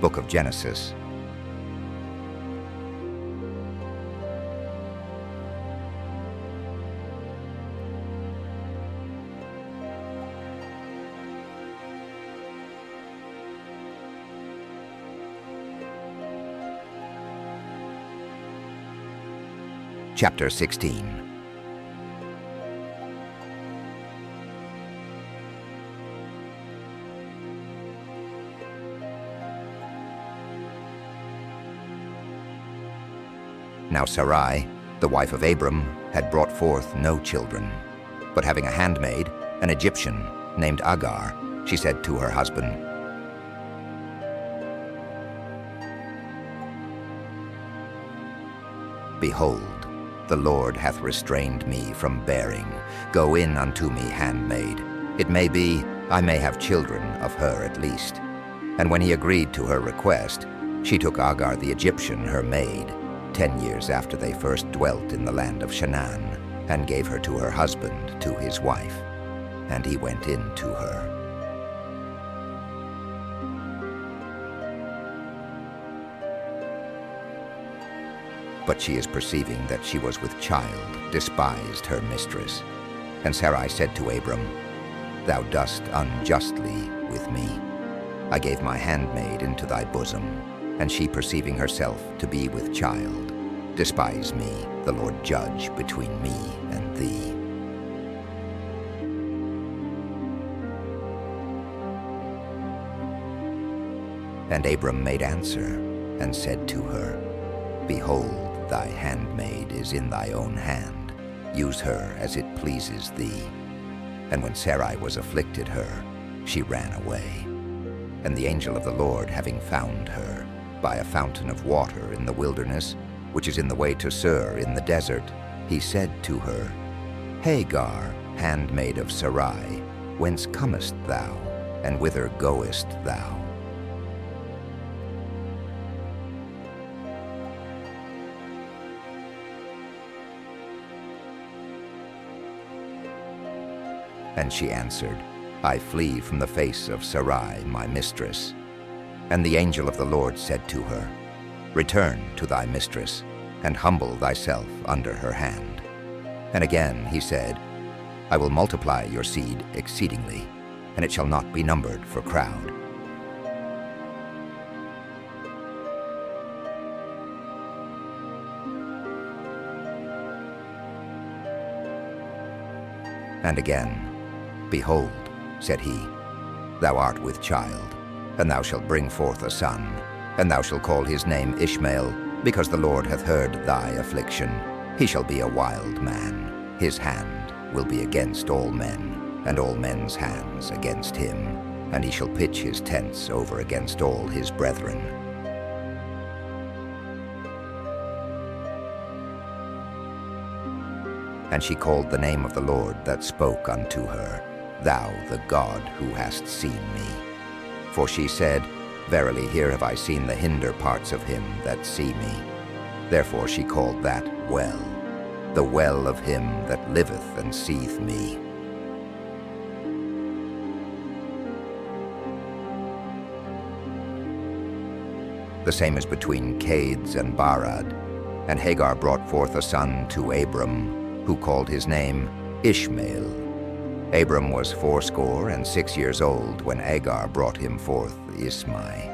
Book of Genesis. Chapter 16. Now Sarai, the wife of Abram, had brought forth no children. But having a handmaid, an Egyptian, named Hagar, she said to her husband, "Behold, the Lord hath restrained me from bearing. Go in unto me, handmaid. It may be I may have children of her at least." And when he agreed to her request, she took Hagar the Egyptian, her maid, 10 years after they first dwelt in the land of Canaan, and gave her to her husband, to his wife. And he went in to her. But she, is perceiving that she was with child, despised her mistress. And Sarai said to Abram, "Thou dost unjustly with me. I gave my handmaid into thy bosom, and she, perceiving herself to be with child, despise me. The Lord judge between me and thee." And Abram made answer, and said to her, "Behold, thy handmaid is in thy own hand. Use her as it pleases thee." And when Sarai was afflicted her, she ran away. And the angel of the Lord, having found her by a fountain of water in the wilderness, which is in the way to Sur in the desert, he said to her, "Hagar, handmaid of Sarai, whence comest thou, and whither goest thou?" And she answered, "I flee from the face of Sarai, my mistress." And the angel of the Lord said to her, "Return to thy mistress, and humble thyself under her hand." And again he said, "I will multiply your seed exceedingly, and it shall not be numbered for crowd." And again, "Behold," said he, "thou art with child, and thou shalt bring forth a son, and thou shalt call his name Ishmael, because the Lord hath heard thy affliction. He shall be a wild man. His hand will be against all men, and all men's hands against him, and he shall pitch his tents over against all his brethren." And she called the name of the Lord that spoke unto her, "Thou the God who hast seen me." For she said, "Verily here have I seen the hinder parts of him that see me." Therefore she called that well, the well of him that liveth and seeth me. The same is between Cades and Barad. And Hagar brought forth a son to Abram, who called his name Ishmael. Abram was 86 years old when Hagar brought him forth Ishmael.